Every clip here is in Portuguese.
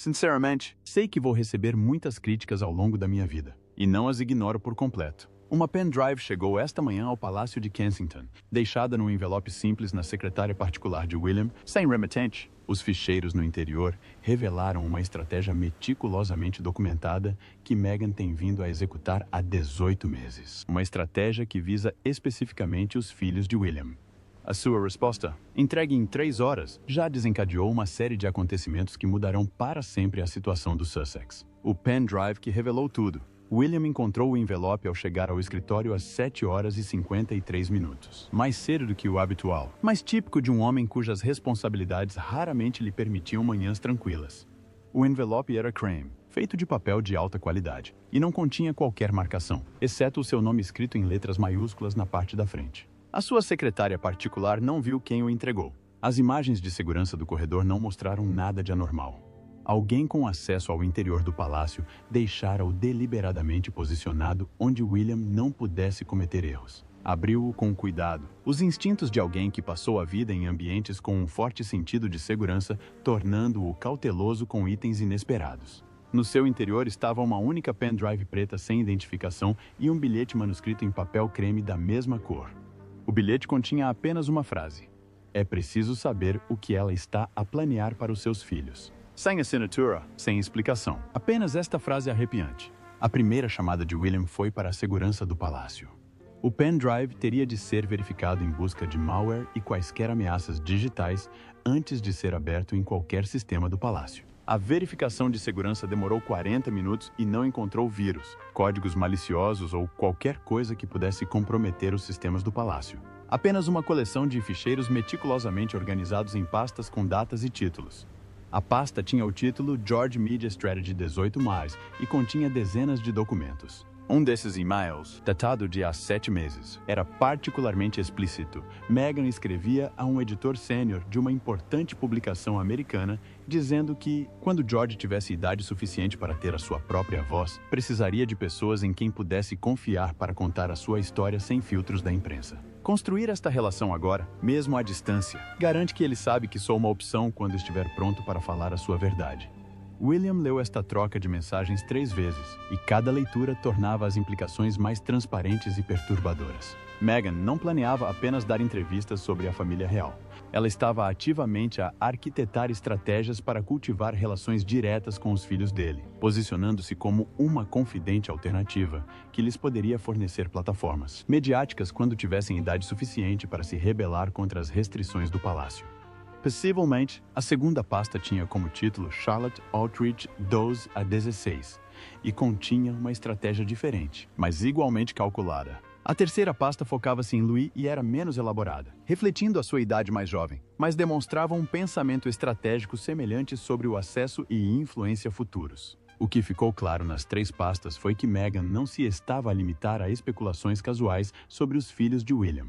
Sinceramente, sei que vou receber muitas críticas ao longo da minha vida, e não as ignoro por completo. Uma pendrive chegou esta manhã ao Palácio de Kensington, deixada num envelope simples na secretária particular de William, sem remetente. Os ficheiros no interior revelaram uma estratégia meticulosamente documentada que Meghan tem vindo a executar há 18 meses. Uma estratégia que visa especificamente os filhos de William. A sua resposta, entregue em 3 horas, já desencadeou uma série de acontecimentos que mudarão para sempre a situação do Sussex. O pendrive que revelou tudo. William encontrou o envelope ao chegar ao escritório às 7 horas e 53 minutos. Mais cedo do que o habitual, mais típico de um homem cujas responsabilidades raramente lhe permitiam manhãs tranquilas. O envelope era creme, feito de papel de alta qualidade, e não continha qualquer marcação, exceto o seu nome escrito em letras maiúsculas na parte da frente. A sua secretária particular não viu quem o entregou. As imagens de segurança do corredor não mostraram nada de anormal. Alguém com acesso ao interior do palácio deixara-o deliberadamente posicionado onde William não pudesse cometer erros. Abriu-o com cuidado. Os instintos de alguém que passou a vida em ambientes com um forte sentido de segurança, tornando-o cauteloso com itens inesperados. No seu interior estava uma única pendrive preta sem identificação e um bilhete manuscrito em papel creme da mesma cor. O bilhete continha apenas uma frase: "É preciso saber o que ela está a planear para os seus filhos." Sem assinatura, sem explicação. Apenas esta frase arrepiante. A primeira chamada de William foi para a segurança do palácio. O pendrive teria de ser verificado em busca de malware e quaisquer ameaças digitais antes de ser aberto em qualquer sistema do palácio. A verificação de segurança demorou 40 minutos e não encontrou vírus, códigos maliciosos ou qualquer coisa que pudesse comprometer os sistemas do palácio. Apenas uma coleção de ficheiros meticulosamente organizados em pastas com datas e títulos. A pasta tinha o título George Media Strategy 18+, e continha dezenas de documentos. Um desses e-mails, datado de há 7 meses, era particularmente explícito. Meghan escrevia a um editor sênior de uma importante publicação americana, dizendo que, quando George tivesse idade suficiente para ter a sua própria voz, precisaria de pessoas em quem pudesse confiar para contar a sua história sem filtros da imprensa. Construir esta relação agora, mesmo à distância, garante que ele sabe que sou uma opção quando estiver pronto para falar a sua verdade. William leu esta troca de mensagens 3 vezes, e cada leitura tornava as implicações mais transparentes e perturbadoras. Meghan não planeava apenas dar entrevistas sobre a família real. Ela estava ativamente a arquitetar estratégias para cultivar relações diretas com os filhos dele, posicionando-se como uma confidente alternativa que lhes poderia fornecer plataformas mediáticas quando tivessem idade suficiente para se rebelar contra as restrições do palácio. Possivelmente, a segunda pasta tinha como título Charlotte Outreach 12 a 16 e continha uma estratégia diferente, mas igualmente calculada. A terceira pasta focava-se em Louis e era menos elaborada, refletindo a sua idade mais jovem, mas demonstrava um pensamento estratégico semelhante sobre o acesso e influência futuros. O que ficou claro nas 3 pastas foi que Meghan não se estava a limitar a especulações casuais sobre os filhos de William.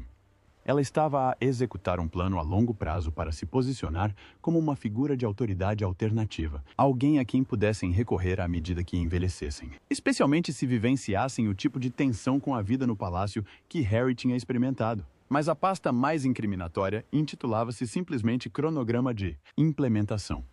Ela estava a executar um plano a longo prazo para se posicionar como uma figura de autoridade alternativa, alguém a quem pudessem recorrer à medida que envelhecessem, especialmente se vivenciassem o tipo de tensão com a vida no palácio que Harry tinha experimentado. Mas a pasta mais incriminatória intitulava-se simplesmente Cronograma de Implementação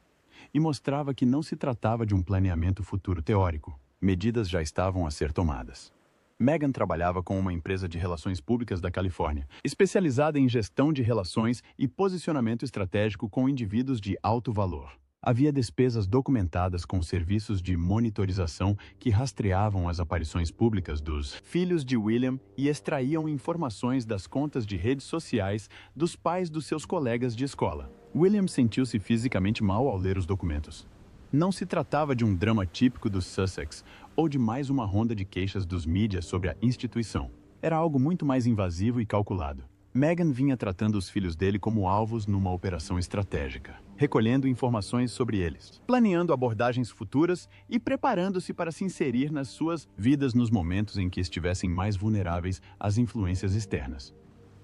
e mostrava que não se tratava de um planeamento futuro teórico. Medidas já estavam a ser tomadas. Meghan trabalhava com uma empresa de relações públicas da Califórnia, especializada em gestão de relações e posicionamento estratégico com indivíduos de alto valor. Havia despesas documentadas com serviços de monitorização que rastreavam as aparições públicas dos filhos de William e extraíam informações das contas de redes sociais dos pais dos seus colegas de escola. William sentiu-se fisicamente mal ao ler os documentos. Não se tratava de um drama típico dos Sussex ou de mais uma ronda de queixas dos mídias sobre a instituição. Era algo muito mais invasivo e calculado. Meghan vinha tratando os filhos dele como alvos numa operação estratégica, recolhendo informações sobre eles, planeando abordagens futuras e preparando-se para se inserir nas suas vidas nos momentos em que estivessem mais vulneráveis às influências externas.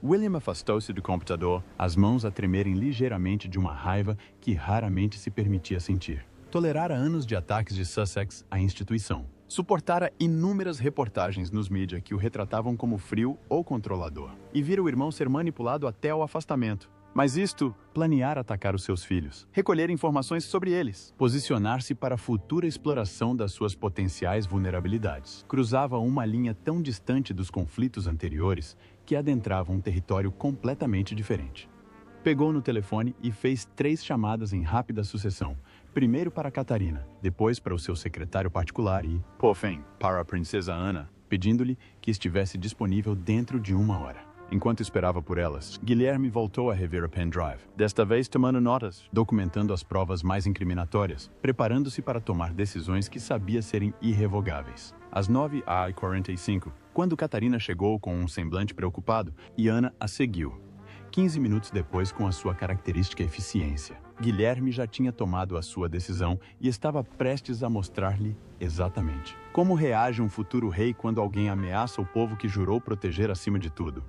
William afastou-se do computador, as mãos a tremerem ligeiramente de uma raiva que raramente se permitia sentir. Tolerara anos de ataques de Sussex à instituição. Suportara inúmeras reportagens nos mídias que o retratavam como frio ou controlador. E vira o irmão ser manipulado até ao afastamento. Mas isto, planear atacar os seus filhos, recolher informações sobre eles, posicionar-se para a futura exploração das suas potenciais vulnerabilidades, cruzava uma linha tão distante dos conflitos anteriores que adentrava um território completamente diferente. Pegou no telefone e fez 3 chamadas em rápida sucessão, primeiro para Catarina, depois para o seu secretário particular e, por fim, para a princesa Ana, pedindo-lhe que estivesse disponível dentro de 1 hora. Enquanto esperava por elas, Guilherme voltou a rever a pendrive, desta vez tomando notas, documentando as provas mais incriminatórias, preparando-se para tomar decisões que sabia serem irrevogáveis. Às 9h45, quando Catarina chegou com um semblante preocupado, e Ana a seguiu. 15 minutos depois, com a sua característica eficiência, Guilherme já tinha tomado a sua decisão e estava prestes a mostrar-lhe exatamente como reage um futuro rei quando alguém ameaça o povo que jurou proteger acima de tudo.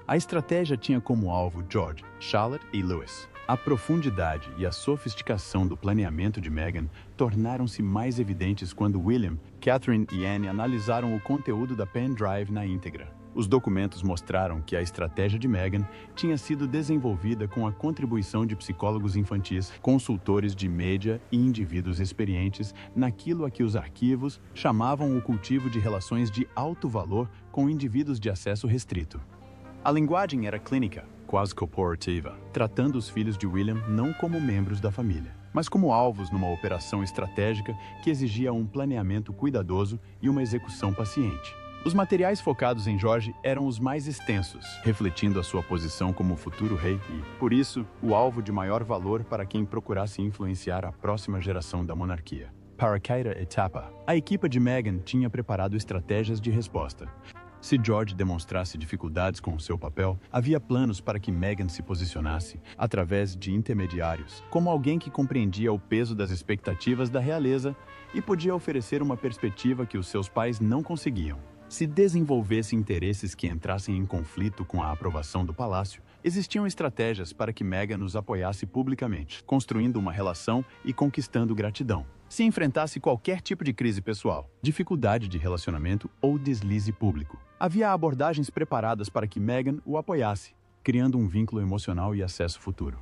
A estratégia tinha como alvo George, Charlotte e Louis. A profundidade e a sofisticação do planeamento de Meghan tornaram-se mais evidentes quando William, Catherine e Anne analisaram o conteúdo da pendrive na íntegra. Os documentos mostraram que a estratégia de Meghan tinha sido desenvolvida com a contribuição de psicólogos infantis, consultores de mídia e indivíduos experientes naquilo a que os arquivos chamavam o cultivo de relações de alto valor com indivíduos de acesso restrito. A linguagem era clínica, quase corporativa, tratando os filhos de William não como membros da família, mas como alvos numa operação estratégica que exigia um planeamento cuidadoso e uma execução paciente. Os materiais focados em George eram os mais extensos, refletindo a sua posição como futuro rei e, por isso, o alvo de maior valor para quem procurasse influenciar a próxima geração da monarquia. Para cada etapa, a equipe de Meghan tinha preparado estratégias de resposta. Se George demonstrasse dificuldades com o seu papel, havia planos para que Meghan se posicionasse, através de intermediários, como alguém que compreendia o peso das expectativas da realeza e podia oferecer uma perspectiva que os seus pais não conseguiam. Se desenvolvesse interesses que entrassem em conflito com a aprovação do palácio, existiam estratégias para que Meghan os apoiasse publicamente, construindo uma relação e conquistando gratidão. Se enfrentasse qualquer tipo de crise pessoal, dificuldade de relacionamento ou deslize público, havia abordagens preparadas para que Meghan o apoiasse, criando um vínculo emocional e acesso futuro.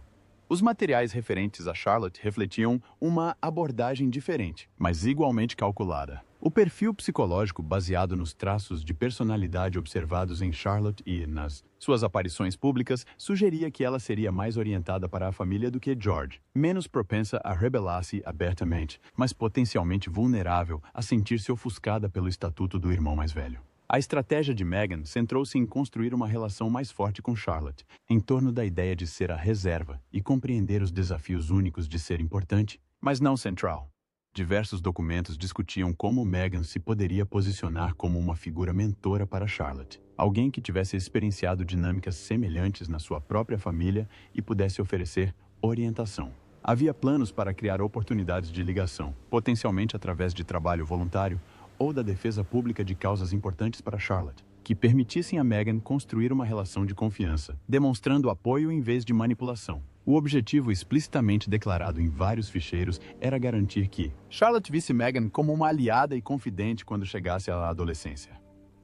Os materiais referentes a Charlotte refletiam uma abordagem diferente, mas igualmente calculada. O perfil psicológico baseado nos traços de personalidade observados em Charlotte e nas suas aparições públicas sugeria que ela seria mais orientada para a família do que George, menos propensa a rebelar-se abertamente, mas potencialmente vulnerável a sentir-se ofuscada pelo estatuto do irmão mais velho. A estratégia de Meghan centrou-se em construir uma relação mais forte com Charlotte, em torno da ideia de ser a reserva e compreender os desafios únicos de ser importante, mas não central. Diversos documentos discutiam como Meghan se poderia posicionar como uma figura mentora para Charlotte, alguém que tivesse experienciado dinâmicas semelhantes na sua própria família e pudesse oferecer orientação. Havia planos para criar oportunidades de ligação, potencialmente através de trabalho voluntário ou da defesa pública de causas importantes para Charlotte, que permitissem a Meghan construir uma relação de confiança, demonstrando apoio em vez de manipulação. O objetivo explicitamente declarado em vários ficheiros era garantir que Charlotte visse Meghan como uma aliada e confidente quando chegasse à adolescência.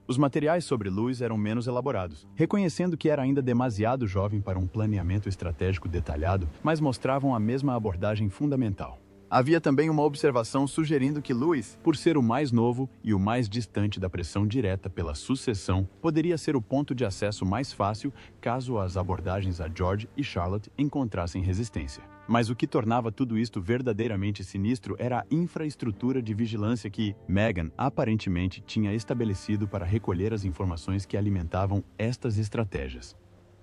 Os materiais sobre Louis eram menos elaborados, reconhecendo que era ainda demasiado jovem para um planeamento estratégico detalhado, mas mostravam a mesma abordagem fundamental. Havia também uma observação sugerindo que Louis, por ser o mais novo e o mais distante da pressão direta pela sucessão, poderia ser o ponto de acesso mais fácil caso as abordagens a George e Charlotte encontrassem resistência. Mas o que tornava tudo isto verdadeiramente sinistro era a infraestrutura de vigilância que Meghan aparentemente tinha estabelecido para recolher as informações que alimentavam estas estratégias.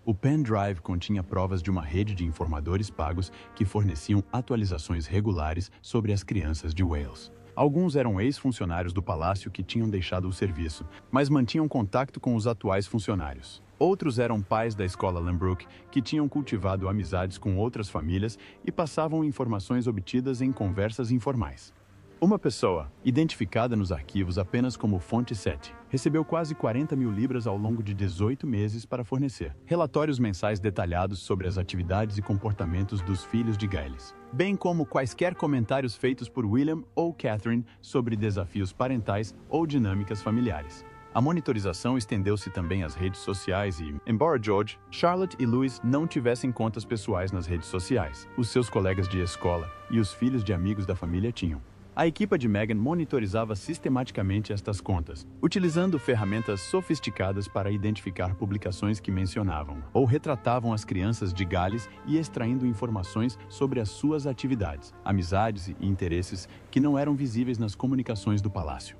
O pendrive continha provas de uma rede de informadores pagos que forneciam atualizações regulares sobre as crianças de Wales. Alguns eram ex-funcionários do palácio que tinham deixado o serviço, mas mantinham contato com os atuais funcionários. Outros eram pais da escola Lambrook que tinham cultivado amizades com outras famílias e passavam informações obtidas em conversas informais. Uma pessoa, identificada nos arquivos apenas como Fonte 7, recebeu quase 40 mil libras ao longo de 18 meses para fornecer relatórios mensais detalhados sobre as atividades e comportamentos dos filhos de Giles, bem como quaisquer comentários feitos por William ou Catherine sobre desafios parentais ou dinâmicas familiares. A monitorização estendeu-se também às redes sociais e, embora George, Charlotte e Louis não tivessem contas pessoais nas redes sociais, os seus colegas de escola e os filhos de amigos da família tinham. A equipa de Meghan monitorizava sistematicamente estas contas, utilizando ferramentas sofisticadas para identificar publicações que mencionavam ou retratavam as crianças de Gales e extraindo informações sobre as suas atividades, amizades e interesses que não eram visíveis nas comunicações do palácio.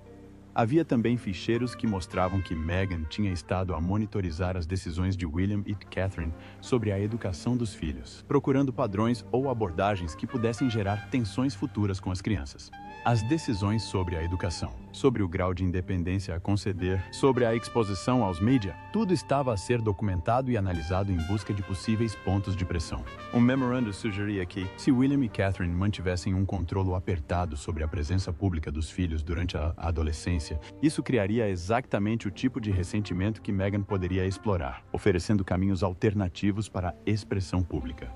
Havia também ficheiros que mostravam que Meghan tinha estado a monitorizar as decisões de William e Catherine sobre a educação dos filhos, procurando padrões ou abordagens que pudessem gerar tensões futuras com as crianças. As decisões sobre a educação, sobre o grau de independência a conceder, sobre a exposição aos mídia, tudo estava a ser documentado e analisado em busca de possíveis pontos de pressão. Um memorando sugeria que, se William e Catherine mantivessem um controle apertado sobre a presença pública dos filhos durante a adolescência, isso criaria exatamente o tipo de ressentimento que Meghan poderia explorar, oferecendo caminhos alternativos para a expressão pública.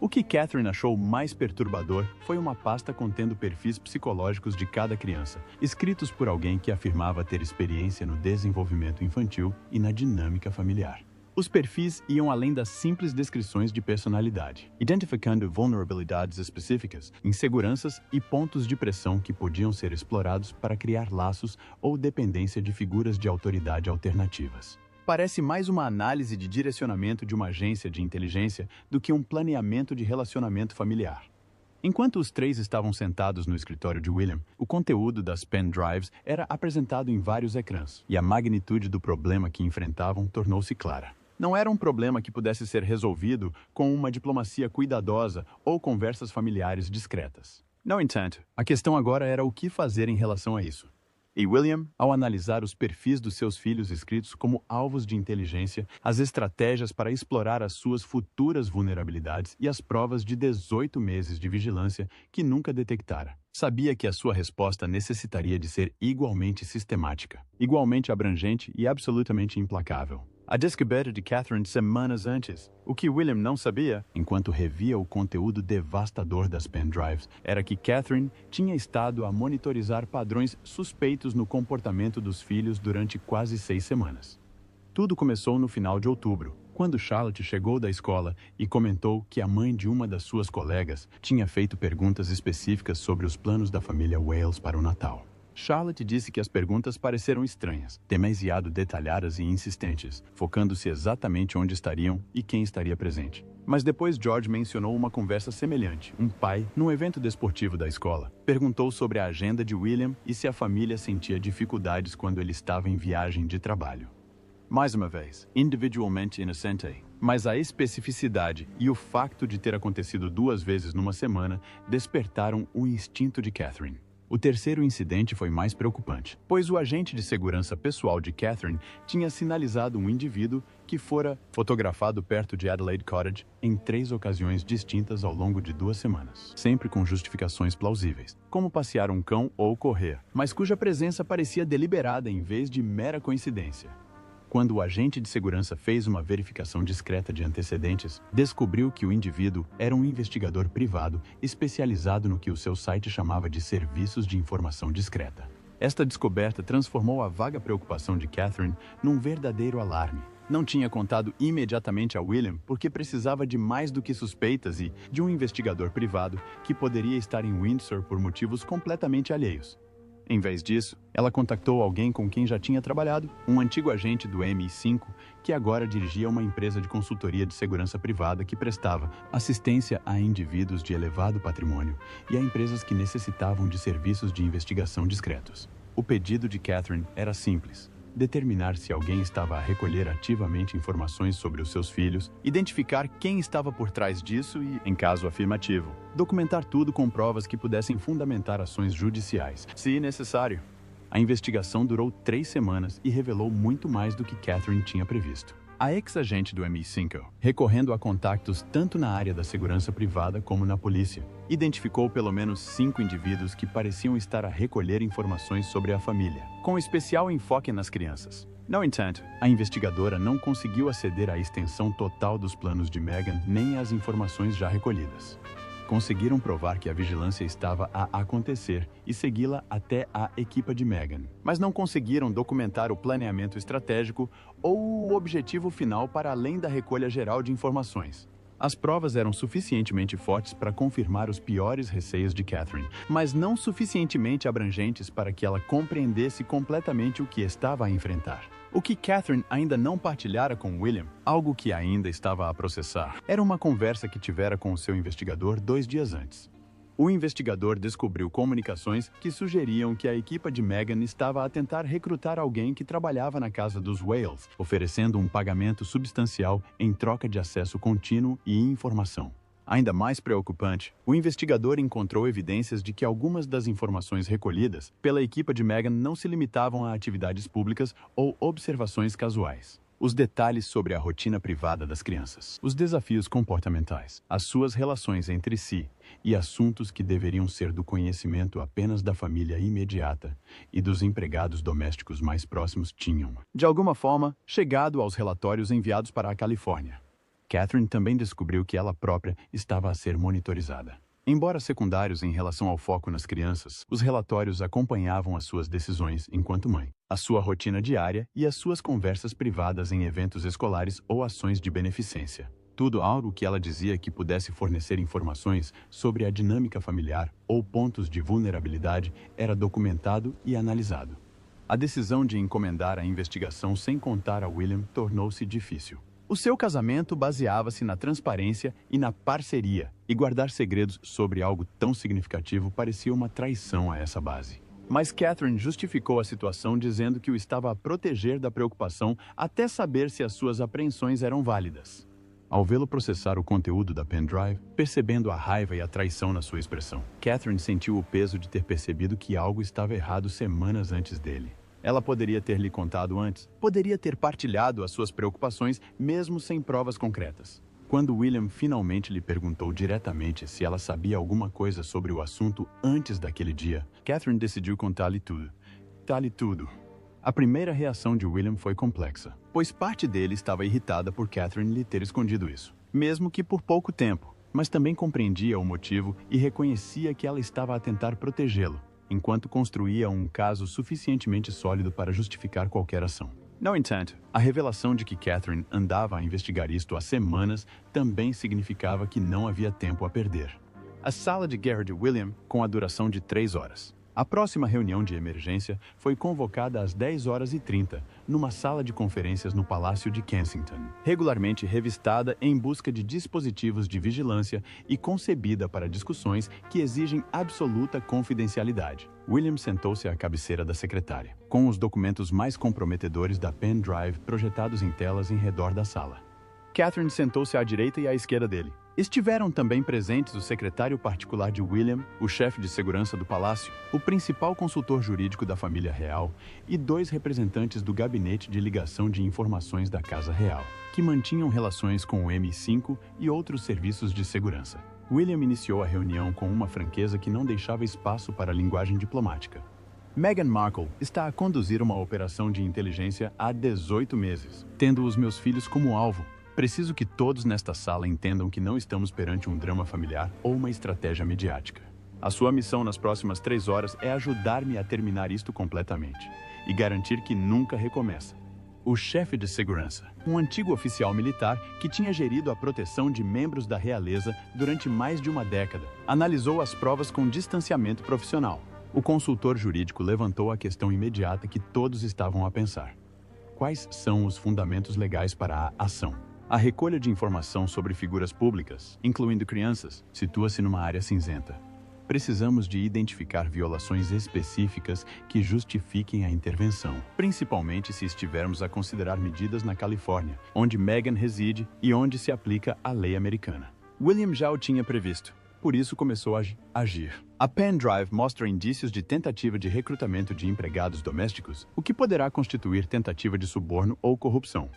O que Catherine achou mais perturbador foi uma pasta contendo perfis psicológicos de cada criança, escritos por alguém que afirmava ter experiência no desenvolvimento infantil e na dinâmica familiar. Os perfis iam além das simples descrições de personalidade, identificando vulnerabilidades específicas, inseguranças e pontos de pressão que podiam ser explorados para criar laços ou dependência de figuras de autoridade alternativas. Parece mais uma análise de direcionamento de uma agência de inteligência do que um planeamento de relacionamento familiar. Enquanto os três estavam sentados no escritório de William, o conteúdo das pendrives era apresentado em vários ecrãs, e a magnitude do problema que enfrentavam tornou-se clara. Não era um problema que pudesse ser resolvido com uma diplomacia cuidadosa ou conversas familiares discretas. No entanto, a questão agora era o que fazer em relação a isso. E William, ao analisar os perfis dos seus filhos escritos como alvos de inteligência, as estratégias para explorar as suas futuras vulnerabilidades e as provas de 18 meses de vigilância que nunca detectara, sabia que a sua resposta necessitaria de ser igualmente sistemática, igualmente abrangente e absolutamente implacável. A descoberta de Catherine semanas antes, o que William não sabia, enquanto revia o conteúdo devastador das pendrives, era que Catherine tinha estado a monitorizar padrões suspeitos no comportamento dos filhos durante quase 6 semanas. Tudo começou no final de outubro, quando Charlotte chegou da escola e comentou que a mãe de uma das suas colegas tinha feito perguntas específicas sobre os planos da família Wales para o Natal. Charlotte disse que as perguntas pareceram estranhas, demasiado detalhadas e insistentes, focando-se exatamente onde estariam e quem estaria presente. Mas depois George mencionou uma conversa semelhante. Um pai, num evento desportivo da escola, perguntou sobre a agenda de William e se a família sentia dificuldades quando ele estava em viagem de trabalho. Mais uma vez, individualmente inocente, mas a especificidade e o facto de ter acontecido 2 vezes numa semana despertaram o instinto de Catherine. O terceiro incidente foi mais preocupante, pois o agente de segurança pessoal de Catherine tinha sinalizado um indivíduo que fora fotografado perto de Adelaide Cottage em 3 ocasiões distintas ao longo de 2 semanas, sempre com justificações plausíveis, como passear um cão ou correr, mas cuja presença parecia deliberada em vez de mera coincidência. Quando o agente de segurança fez uma verificação discreta de antecedentes, descobriu que o indivíduo era um investigador privado especializado no que o seu site chamava de serviços de informação discreta. Esta descoberta transformou a vaga preocupação de Catherine num verdadeiro alarme. Não tinha contado imediatamente a William porque precisava de mais do que suspeitas e de um investigador privado que poderia estar em Windsor por motivos completamente alheios. Em vez disso, ela contactou alguém com quem já tinha trabalhado, um antigo agente do MI5, que agora dirigia uma empresa de consultoria de segurança privada que prestava assistência a indivíduos de elevado patrimônio e a empresas que necessitavam de serviços de investigação discretos. O pedido de Catherine era simples: determinar se alguém estava a recolher ativamente informações sobre os seus filhos, identificar quem estava por trás disso e, em caso afirmativo, documentar tudo com provas que pudessem fundamentar ações judiciais, se necessário. A investigação durou 3 semanas e revelou muito mais do que Catherine tinha previsto. A ex-agente do MI5, recorrendo a contactos tanto na área da segurança privada como na polícia, identificou pelo menos 5 indivíduos que pareciam estar a recolher informações sobre a família, com especial enfoque nas crianças. No entanto, a investigadora não conseguiu aceder à extensão total dos planos de Meghan nem às informações já recolhidas. Conseguiram provar que a vigilância estava a acontecer e segui-la até a equipa de Meghan, mas não conseguiram documentar o planeamento estratégico ou o objetivo final para além da recolha geral de informações. As provas eram suficientemente fortes para confirmar os piores receios de Catherine, mas não suficientemente abrangentes para que ela compreendesse completamente o que estava a enfrentar. O que Catherine ainda não partilhara com William, algo que ainda estava a processar, era uma conversa que tivera com o seu investigador 2 dias antes. O investigador descobriu comunicações que sugeriam que a equipa de Meghan estava a tentar recrutar alguém que trabalhava na casa dos Wales, oferecendo um pagamento substancial em troca de acesso contínuo e informação. Ainda mais preocupante, o investigador encontrou evidências de que algumas das informações recolhidas pela equipa de Meghan não se limitavam a atividades públicas ou observações casuais. Os detalhes sobre a rotina privada das crianças, os desafios comportamentais, as suas relações entre si e assuntos que deveriam ser do conhecimento apenas da família imediata e dos empregados domésticos mais próximos tinham, de alguma forma, chegado aos relatórios enviados para a Califórnia. Catherine também descobriu que ela própria estava a ser monitorizada. Embora secundários em relação ao foco nas crianças, os relatórios acompanhavam as suas decisões enquanto mãe, a sua rotina diária e as suas conversas privadas em eventos escolares ou ações de beneficência. Tudo algo que ela dizia que pudesse fornecer informações sobre a dinâmica familiar ou pontos de vulnerabilidade era documentado e analisado. A decisão de encomendar a investigação sem contar a William tornou-se difícil. O seu casamento baseava-se na transparência e na parceria, e guardar segredos sobre algo tão significativo parecia uma traição a essa base. Mas Catherine justificou a situação dizendo que o estava a proteger da preocupação até saber se as suas apreensões eram válidas. Ao vê-lo processar o conteúdo da pendrive, percebendo a raiva e a traição na sua expressão, Catherine sentiu o peso de ter percebido que algo estava errado semanas antes dele. Ela poderia ter lhe contado antes, poderia ter partilhado as suas preocupações mesmo sem provas concretas. Quando William finalmente lhe perguntou diretamente se ela sabia alguma coisa sobre o assunto antes daquele dia, Catherine decidiu contar-lhe tudo. Contar-lhe tudo. A primeira reação de William foi complexa, pois parte dele estava irritada por Catherine lhe ter escondido isso, mesmo que por pouco tempo, mas também compreendia o motivo e reconhecia que ela estava a tentar protegê-lo, enquanto construía um caso suficientemente sólido para justificar qualquer ação. No entanto, a revelação de que Catherine andava a investigar isto há semanas também significava que não havia tempo a perder. A sala de guerra de William, com a duração de 3 horas. A próxima reunião de emergência foi convocada às 10h30, numa sala de conferências no Palácio de Kensington, regularmente revistada em busca de dispositivos de vigilância e concebida para discussões que exigem absoluta confidencialidade. William sentou-se à cabeceira da secretária, com os documentos mais comprometedores da pendrive projetados em telas em redor da sala. Catherine sentou-se à direita e à esquerda dele. Estiveram também presentes o secretário particular de William, o chefe de segurança do palácio, o principal consultor jurídico da família real e 2 representantes do gabinete de ligação de informações da Casa Real, que mantinham relações com o MI5 e outros serviços de segurança. William iniciou a reunião com uma franqueza que não deixava espaço para a linguagem diplomática. Meghan Markle está a conduzir uma operação de inteligência há 18 meses, tendo os meus filhos como alvo. Preciso que todos nesta sala entendam que não estamos perante um drama familiar ou uma estratégia midiática. A sua missão nas próximas 3 horas é ajudar-me a terminar isto completamente e garantir que nunca recomeça. O chefe de segurança, um antigo oficial militar que tinha gerido a proteção de membros da realeza durante mais de uma década, analisou as provas com distanciamento profissional. O consultor jurídico levantou a questão imediata que todos estavam a pensar. Quais são os fundamentos legais para a ação? A recolha de informação sobre figuras públicas, incluindo crianças, situa-se numa área cinzenta. Precisamos de identificar violações específicas que justifiquem a intervenção, principalmente se estivermos a considerar medidas na Califórnia, onde Meghan reside e onde se aplica a lei americana. William já o tinha previsto, por isso começou a agir. A pendrive mostra indícios de tentativa de recrutamento de empregados domésticos, o que poderá constituir tentativa de suborno ou corrupção.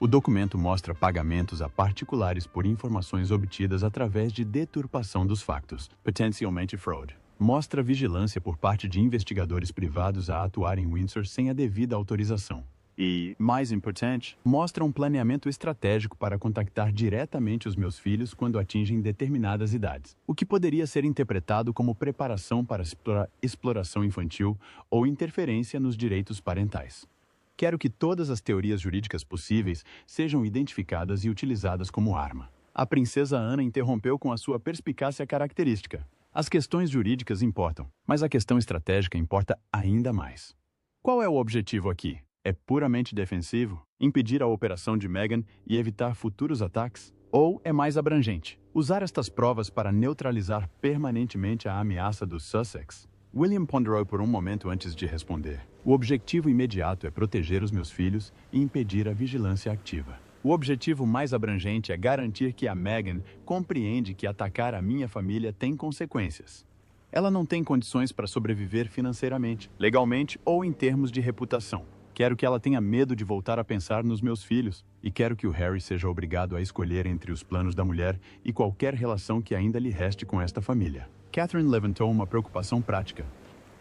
O documento mostra pagamentos a particulares por informações obtidas através de deturpação dos factos, potencialmente fraude. Mostra vigilância por parte de investigadores privados a atuar em Windsor sem a devida autorização. E, mais importante, mostra um planeamento estratégico para contactar diretamente os meus filhos quando atingem determinadas idades, o que poderia ser interpretado como preparação para exploração infantil ou interferência nos direitos parentais. Quero que todas as teorias jurídicas possíveis sejam identificadas e utilizadas como arma. A princesa Ana interrompeu com a sua perspicácia característica. As questões jurídicas importam, mas a questão estratégica importa ainda mais. Qual é o objetivo aqui? É puramente defensivo? Impedir a operação de Meghan e evitar futuros ataques? Ou é mais abrangente? Usar estas provas para neutralizar permanentemente a ameaça dos Sussex? William ponderou por um momento antes de responder. O objetivo imediato é proteger os meus filhos e impedir a vigilância ativa. O objetivo mais abrangente é garantir que a Meghan compreende que atacar a minha família tem consequências. Ela não tem condições para sobreviver financeiramente, legalmente ou em termos de reputação. Quero que ela tenha medo de voltar a pensar nos meus filhos e quero que o Harry seja obrigado a escolher entre os planos da mulher e qualquer relação que ainda lhe reste com esta família. Catherine levantou uma preocupação prática.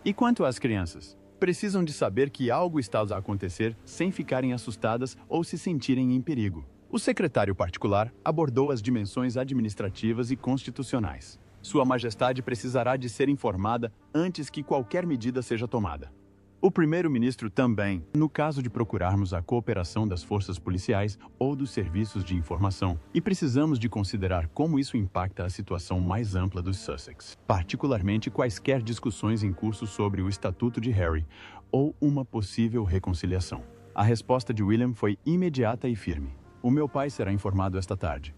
E quanto às crianças? Precisam de saber que algo está a acontecer sem ficarem assustadas ou se sentirem em perigo. O secretário particular abordou as dimensões administrativas e constitucionais. Sua Majestade precisará de ser informada antes que qualquer medida seja tomada. O primeiro-ministro também, no caso de procurarmos a cooperação das forças policiais ou dos serviços de informação, e precisamos de considerar como isso impacta a situação mais ampla dos Sussex, particularmente quaisquer discussões em curso sobre o Estatuto de Harry ou uma possível reconciliação. A resposta de William foi imediata e firme. O meu pai será informado esta tarde.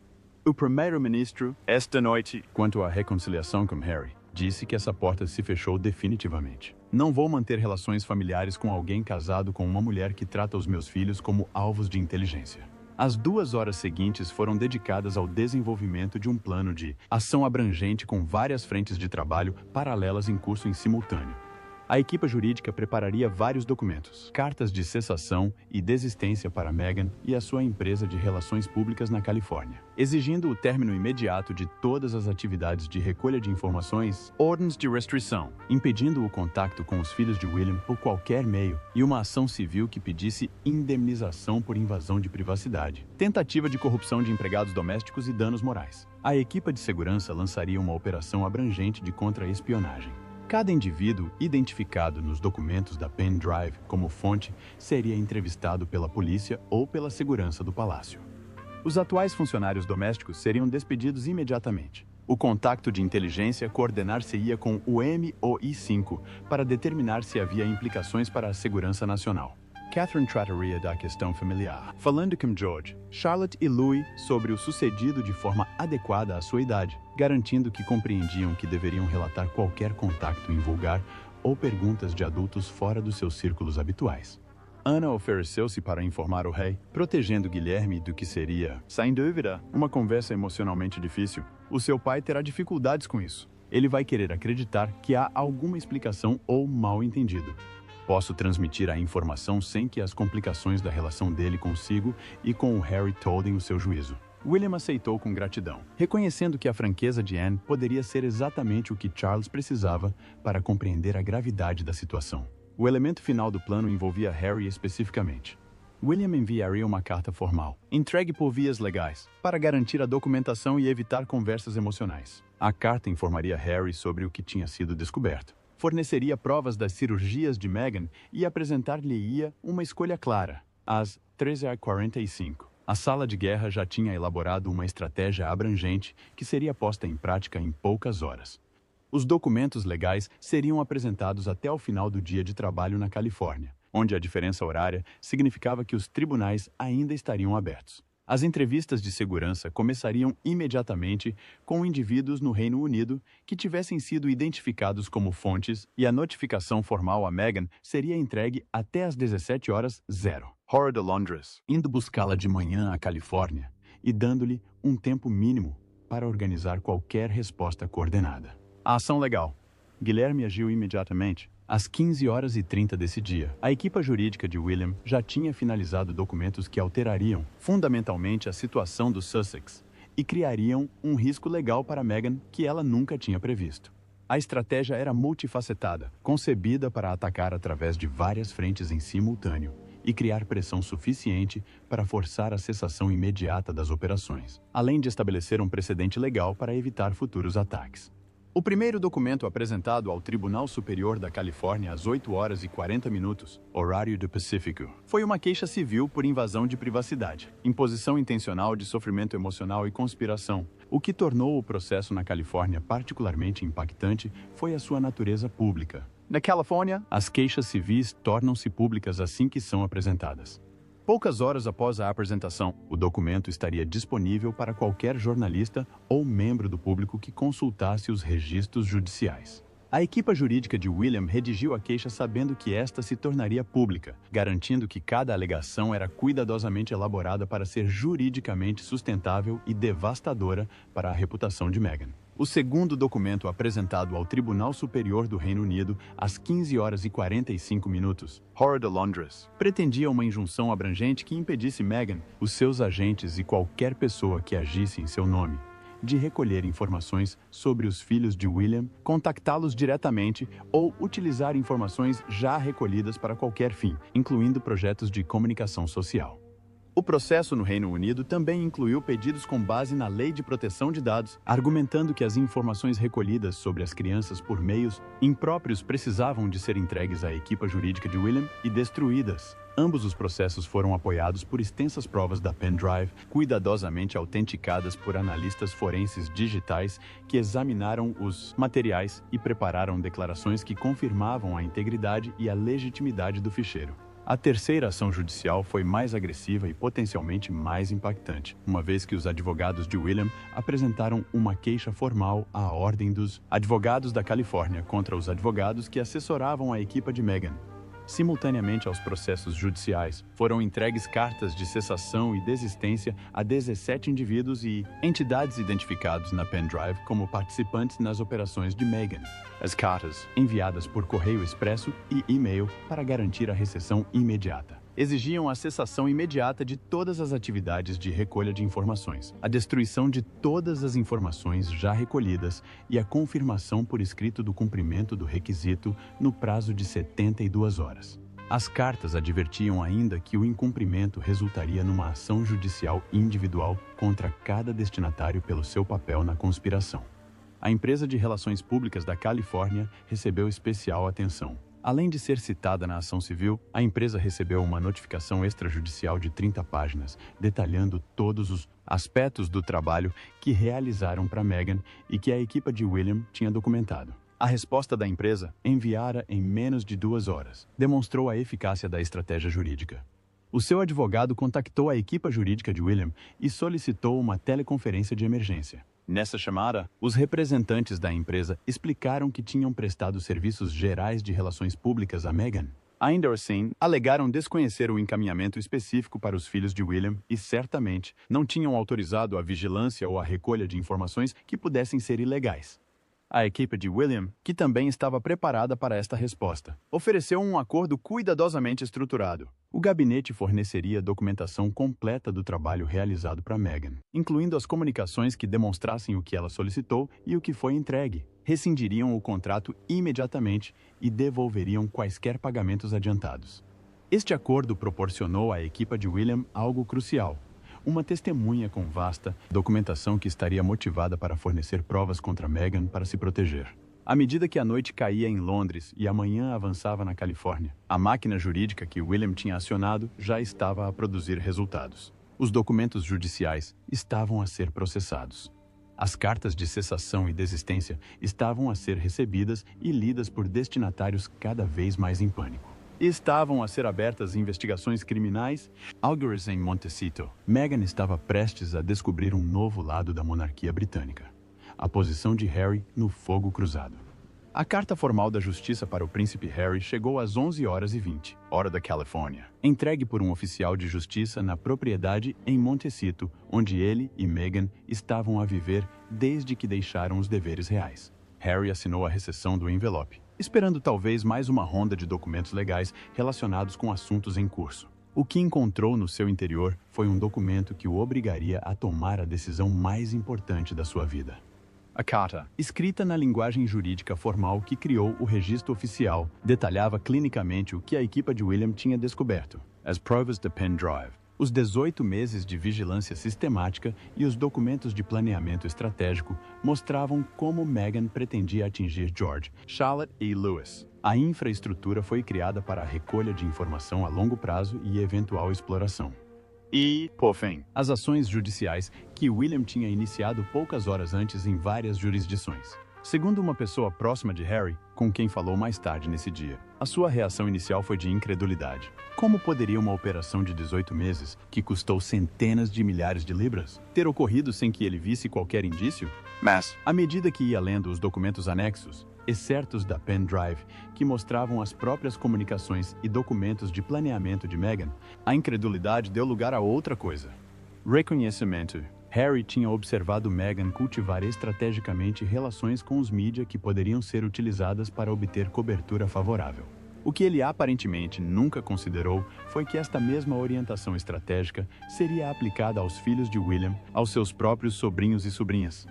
O primeiro-ministro, esta noite, quanto à reconciliação com Harry, disse que essa porta se fechou definitivamente. Não vou manter relações familiares com alguém casado com uma mulher que trata os meus filhos como alvos de inteligência. As 2 horas seguintes foram dedicadas ao desenvolvimento de um plano de ação abrangente com várias frentes de trabalho paralelas em curso em simultâneo. A equipa jurídica prepararia vários documentos, cartas de cessação e desistência para Meghan e a sua empresa de relações públicas na Califórnia, exigindo o término imediato de todas as atividades de recolha de informações, ordens de restrição, impedindo o contato com os filhos de William por qualquer meio e uma ação civil que pedisse indemnização por invasão de privacidade, tentativa de corrupção de empregados domésticos e danos morais. A equipa de segurança lançaria uma operação abrangente de contra-espionagem. Cada indivíduo identificado nos documentos da pen drive como fonte seria entrevistado pela polícia ou pela segurança do palácio. Os atuais funcionários domésticos seriam despedidos imediatamente. O contacto de inteligência coordenar-se-ia com o MOI5 para determinar se havia implicações para a segurança nacional. Catherine trataria da questão familiar, falando com George, Charlotte e Louis sobre o sucedido de forma adequada à sua idade, garantindo que compreendiam que deveriam relatar qualquer contacto invulgar ou perguntas de adultos fora dos seus círculos habituais. Ana ofereceu-se para informar o rei, protegendo Guilherme do que seria, sem dúvida, uma conversa emocionalmente difícil. O seu pai terá dificuldades com isso. Ele vai querer acreditar que há alguma explicação ou mal-entendido. Posso transmitir a informação sem que as complicações da relação dele consigo e com o Harry toldem o seu juízo. William aceitou com gratidão, reconhecendo que a franqueza de Anne poderia ser exatamente o que Charles precisava para compreender a gravidade da situação. O elemento final do plano envolvia Harry especificamente. William enviaria uma carta formal, entregue por vias legais, para garantir a documentação e evitar conversas emocionais. A carta informaria Harry sobre o que tinha sido descoberto. Forneceria provas das cirurgias de Meghan e apresentar-lhe-ia uma escolha clara. Às 13h45, a sala de guerra já tinha elaborado uma estratégia abrangente que seria posta em prática em poucas horas. Os documentos legais seriam apresentados até o final do dia de trabalho na Califórnia, onde a diferença horária significava que os tribunais ainda estariam abertos. As entrevistas de segurança começariam imediatamente com indivíduos no Reino Unido que tivessem sido identificados como fontes e a notificação formal a Meghan seria entregue até às 17h00. Hora de Londres, indo buscá-la de manhã à Califórnia e dando-lhe um tempo mínimo para organizar qualquer resposta coordenada. A ação legal. Guilherme agiu imediatamente. Às 15h30 desse dia, a equipa jurídica de William já tinha finalizado documentos que alterariam fundamentalmente a situação dos Sussex e criariam um risco legal para Meghan que ela nunca tinha previsto. A estratégia era multifacetada, concebida para atacar através de várias frentes em simultâneo e criar pressão suficiente para forçar a cessação imediata das operações, além de estabelecer um precedente legal para evitar futuros ataques. O primeiro documento apresentado ao Tribunal Superior da Califórnia às 8h40, horário do Pacífico, foi uma queixa civil por invasão de privacidade, imposição intencional de sofrimento emocional e conspiração. O que tornou o processo na Califórnia particularmente impactante foi a sua natureza pública. Na Califórnia, as queixas civis tornam-se públicas assim que são apresentadas. Poucas horas após a apresentação, o documento estaria disponível para qualquer jornalista ou membro do público que consultasse os registros judiciais. A equipa jurídica de William redigiu a queixa sabendo que esta se tornaria pública, garantindo que cada alegação era cuidadosamente elaborada para ser juridicamente sustentável e devastadora para a reputação de Meghan. O segundo documento apresentado ao Tribunal Superior do Reino Unido às 15h45, Hora de Londres, pretendia uma injunção abrangente que impedisse Meghan, os seus agentes e qualquer pessoa que agisse em seu nome de recolher informações sobre os filhos de William, contactá-los diretamente ou utilizar informações já recolhidas para qualquer fim, incluindo projetos de comunicação social. O processo no Reino Unido também incluiu pedidos com base na Lei de Proteção de Dados, argumentando que as informações recolhidas sobre as crianças por meios impróprios precisavam de ser entregues à equipa jurídica de William e destruídas. Ambos os processos foram apoiados por extensas provas da pendrive, cuidadosamente autenticadas por analistas forenses digitais que examinaram os materiais e prepararam declarações que confirmavam a integridade e a legitimidade do ficheiro. A terceira ação judicial foi mais agressiva e potencialmente mais impactante, uma vez que os advogados de William apresentaram uma queixa formal à Ordem dos Advogados da Califórnia contra os advogados que assessoravam a equipa de Meghan. Simultaneamente aos processos judiciais, foram entregues cartas de cessação e desistência a 17 indivíduos e entidades identificados na pendrive como participantes nas operações de Meghan. As cartas, enviadas por correio expresso e e-mail para garantir a recepção imediata, exigiam a cessação imediata de todas as atividades de recolha de informações, a destruição de todas as informações já recolhidas e a confirmação por escrito do cumprimento do requisito no prazo de 72 horas. As cartas advertiam ainda que o incumprimento resultaria numa ação judicial individual contra cada destinatário pelo seu papel na conspiração. A empresa de relações públicas da Califórnia recebeu especial atenção. Além de ser citada na ação civil, a empresa recebeu uma notificação extrajudicial de 30 páginas, detalhando todos os aspectos do trabalho que realizaram para Meghan e que a equipa de William tinha documentado. A resposta da empresa, enviada em menos de 2 horas, demonstrou a eficácia da estratégia jurídica. O seu advogado contactou a equipa jurídica de William e solicitou uma teleconferência de emergência. Nessa chamada, os representantes da empresa explicaram que tinham prestado serviços gerais de relações públicas a Meghan. Ainda assim, alegaram desconhecer o encaminhamento específico para os filhos de William e, certamente, não tinham autorizado a vigilância ou a recolha de informações que pudessem ser ilegais. A equipe de William, que também estava preparada para esta resposta, ofereceu um acordo cuidadosamente estruturado. O gabinete forneceria documentação completa do trabalho realizado para Meghan, incluindo as comunicações que demonstrassem o que ela solicitou e o que foi entregue. Rescindiriam o contrato imediatamente e devolveriam quaisquer pagamentos adiantados. Este acordo proporcionou à equipa de William algo crucial: uma testemunha com vasta documentação que estaria motivada para fornecer provas contra Meghan para se proteger. À medida que a noite caía em Londres e a manhã avançava na Califórnia, a máquina jurídica que William tinha acionado já estava a produzir resultados. Os documentos judiciais estavam a ser processados. As cartas de cessação e desistência estavam a ser recebidas e lidas por destinatários cada vez mais em pânico. Estavam a ser abertas investigações criminais. Algures em Montecito. Meghan estava prestes a descobrir um novo lado da monarquia britânica: a posição de Harry no fogo cruzado. A carta formal da justiça para o príncipe Harry chegou às 11h20, hora da Califórnia, entregue por um oficial de justiça na propriedade em Montecito, onde ele e Meghan estavam a viver desde que deixaram os deveres reais. Harry assinou a recepção do envelope, esperando talvez mais uma ronda de documentos legais relacionados com assuntos em curso. O que encontrou no seu interior foi um documento que o obrigaria a tomar a decisão mais importante da sua vida. A carta, escrita na linguagem jurídica formal que criou o registro oficial, detalhava clinicamente o que a equipa de William tinha descoberto, as provas da pen drive, os 18 meses de vigilância sistemática e os documentos de planeamento estratégico mostravam como Meghan pretendia atingir George, Charlotte e Louis. A infraestrutura foi criada para a recolha de informação a longo prazo e eventual exploração. E, por fim, as ações judiciais que William tinha iniciado poucas horas antes em várias jurisdições. Segundo uma pessoa próxima de Harry, com quem falou mais tarde nesse dia, a sua reação inicial foi de incredulidade. Como poderia uma operação de 18 meses, que custou centenas de milhares de libras, ter ocorrido sem que ele visse qualquer indício? Mas, à medida que ia lendo os documentos anexos, excertos da pen drive que mostravam as próprias comunicações e documentos de planeamento de Meghan, a incredulidade deu lugar a outra coisa. Reconhecimento. Harry tinha observado Meghan cultivar estrategicamente relações com os mídia que poderiam ser utilizadas para obter cobertura favorável. O que ele aparentemente nunca considerou foi que esta mesma orientação estratégica seria aplicada aos filhos de William, aos seus próprios sobrinhos e sobrinhas.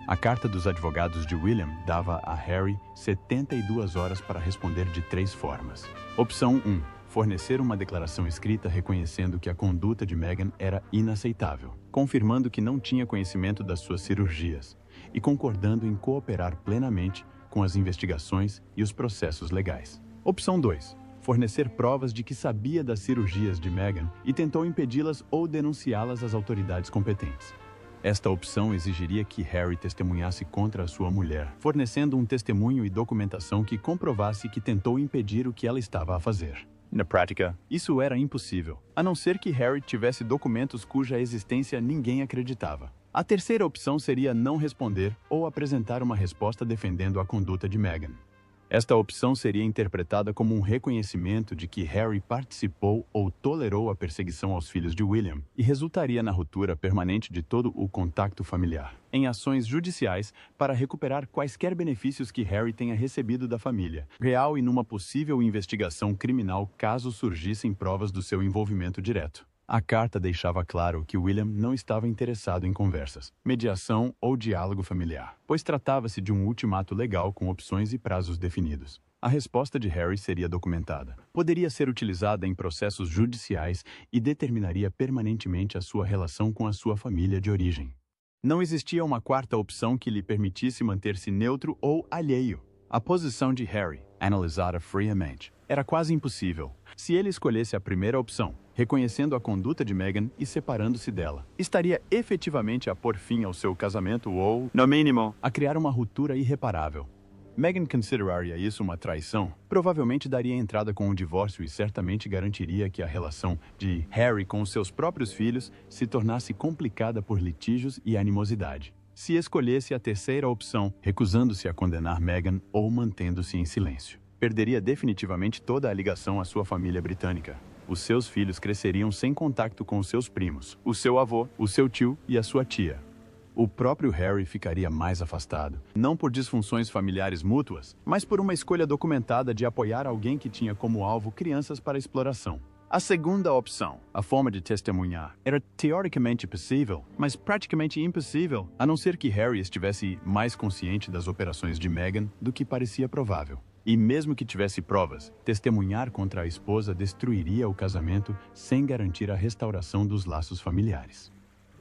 A carta dos advogados de William dava a Harry 72 horas para responder de 3 formas. Opção 1. Fornecer uma declaração escrita reconhecendo que a conduta de Meghan era inaceitável, confirmando que não tinha conhecimento das suas cirurgias e concordando em cooperar plenamente com as investigações e os processos legais. Opção 2. Fornecer provas de que sabia das cirurgias de Meghan e tentou impedi-las ou denunciá-las às autoridades competentes. Esta opção exigiria que Harry testemunhasse contra a sua mulher, fornecendo um testemunho e documentação que comprovasse que tentou impedir o que ela estava a fazer. Na prática, isso era impossível, a não ser que Harry tivesse documentos cuja existência ninguém acreditava. A terceira opção seria não responder ou apresentar uma resposta defendendo a conduta de Meghan. Esta opção seria interpretada como um reconhecimento de que Harry participou ou tolerou a perseguição aos filhos de William e resultaria na ruptura permanente de todo o contacto familiar, em ações judiciais para recuperar quaisquer benefícios que Harry tenha recebido da família real e numa possível investigação criminal caso surgissem provas do seu envolvimento direto. A carta deixava claro que William não estava interessado em conversas, mediação ou diálogo familiar, pois tratava-se de um ultimato legal com opções e prazos definidos. A resposta de Harry seria documentada, poderia ser utilizada em processos judiciais e determinaria permanentemente a sua relação com a sua família de origem. Não existia uma quarta opção que lhe permitisse manter-se neutro ou alheio. A posição de Harry, analisada friamente, era quase impossível. Se ele escolhesse a primeira opção, reconhecendo a conduta de Meghan e separando-se dela, estaria efetivamente a pôr fim ao seu casamento ou, no mínimo, a criar uma ruptura irreparável. Meghan consideraria isso uma traição, provavelmente daria entrada com o divórcio e certamente garantiria que a relação de Harry com os seus próprios filhos se tornasse complicada por litígios e animosidade. Se escolhesse a terceira opção, recusando-se a condenar Meghan ou mantendo-se em silêncio, perderia definitivamente toda a ligação à sua família britânica. Os seus filhos cresceriam sem contato com os seus primos, o seu avô, o seu tio e a sua tia. O próprio Harry ficaria mais afastado, não por disfunções familiares mútuas, mas por uma escolha documentada de apoiar alguém que tinha como alvo crianças para exploração. A segunda opção, a forma de testemunhar, era teoricamente possível, mas praticamente impossível, a não ser que Harry estivesse mais consciente das operações de Meghan do que parecia provável. E mesmo que tivesse provas, testemunhar contra a esposa destruiria o casamento sem garantir a restauração dos laços familiares.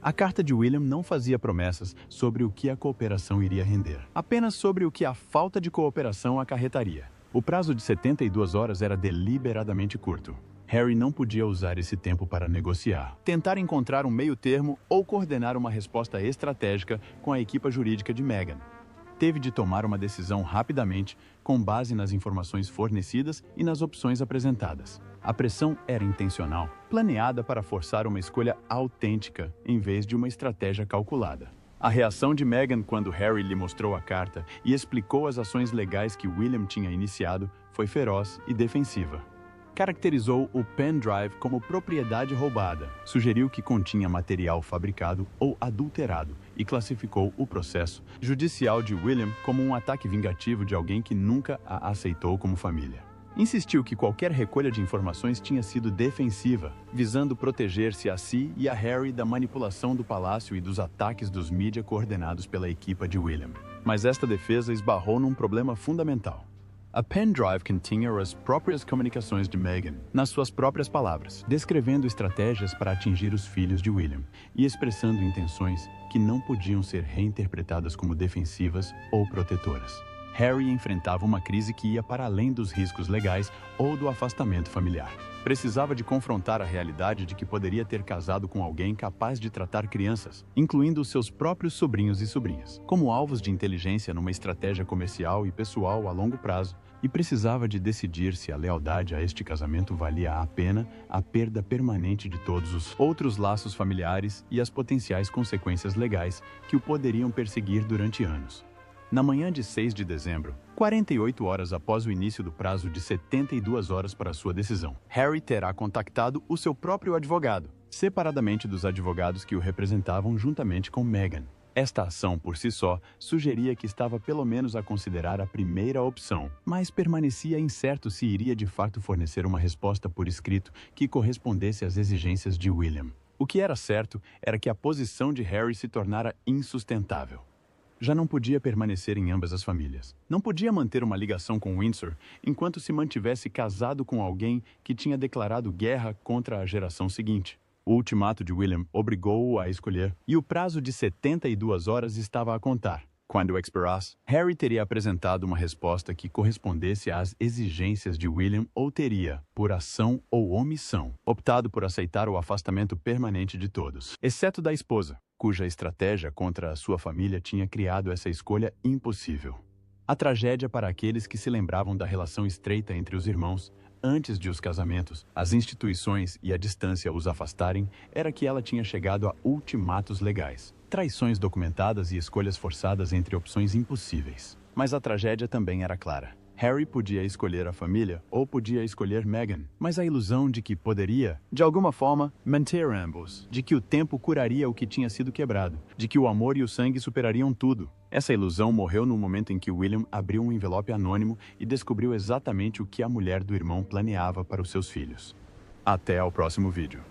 A carta de William não fazia promessas sobre o que a cooperação iria render, apenas sobre o que a falta de cooperação acarretaria. O prazo de 72 horas era deliberadamente curto. Harry não podia usar esse tempo para negociar, tentar encontrar um meio-termo ou coordenar uma resposta estratégica com a equipa jurídica de Meghan. Teve de tomar uma decisão rapidamente, com base nas informações fornecidas e nas opções apresentadas. A pressão era intencional, planeada para forçar uma escolha autêntica, em vez de uma estratégia calculada. A reação de Meghan quando Harry lhe mostrou a carta e explicou as ações legais que William tinha iniciado foi feroz e defensiva. Caracterizou o pen drive como propriedade roubada, sugeriu que continha material fabricado ou adulterado e classificou o processo judicial de William como um ataque vingativo de alguém que nunca a aceitou como família. Insistiu que qualquer recolha de informações tinha sido defensiva, visando proteger-se a si e a Harry da manipulação do palácio e dos ataques dos mídia coordenados pela equipa de William. Mas esta defesa esbarrou num problema fundamental. A pen drive continha as próprias comunicações de Meghan, nas suas próprias palavras, descrevendo estratégias para atingir os filhos de William e expressando intenções que não podiam ser reinterpretadas como defensivas ou protetoras. Harry enfrentava uma crise que ia para além dos riscos legais ou do afastamento familiar. Precisava de confrontar a realidade de que poderia ter casado com alguém capaz de tratar crianças, incluindo os seus próprios sobrinhos e sobrinhas, como alvos de inteligência numa estratégia comercial e pessoal a longo prazo, e precisava de decidir se a lealdade a este casamento valia a pena a perda permanente de todos os outros laços familiares e as potenciais consequências legais que o poderiam perseguir durante anos. Na manhã de 6 de dezembro, 48 horas após o início do prazo de 72 horas para sua decisão, Harry terá contactado o seu próprio advogado, separadamente dos advogados que o representavam juntamente com Meghan. Esta ação, por si só, sugeria que estava pelo menos a considerar a primeira opção, mas permanecia incerto se iria de fato fornecer uma resposta por escrito que correspondesse às exigências de William. O que era certo era que a posição de Harry se tornara insustentável. Já não podia permanecer em ambas as famílias. Não podia manter uma ligação com Windsor enquanto se mantivesse casado com alguém que tinha declarado guerra contra a geração seguinte. O ultimato de William obrigou-o a escolher, e o prazo de 72 horas estava a contar. Quando expirasse, Harry teria apresentado uma resposta que correspondesse às exigências de William ou teria, por ação ou omissão, optado por aceitar o afastamento permanente de todos, exceto da esposa, cuja estratégia contra a sua família tinha criado essa escolha impossível. A tragédia para aqueles que se lembravam da relação estreita entre os irmãos, antes de os casamentos, as instituições e a distância os afastarem, era que ela tinha chegado a ultimatos legais, traições documentadas e escolhas forçadas entre opções impossíveis. Mas a tragédia também era clara. Harry podia escolher a família ou podia escolher Meghan, mas a ilusão de que poderia, de alguma forma, manter ambos, de que o tempo curaria o que tinha sido quebrado, de que o amor e o sangue superariam tudo. Essa ilusão morreu no momento em que William abriu um envelope anônimo e descobriu exatamente o que a mulher do irmão planeava para os seus filhos. Até ao próximo vídeo.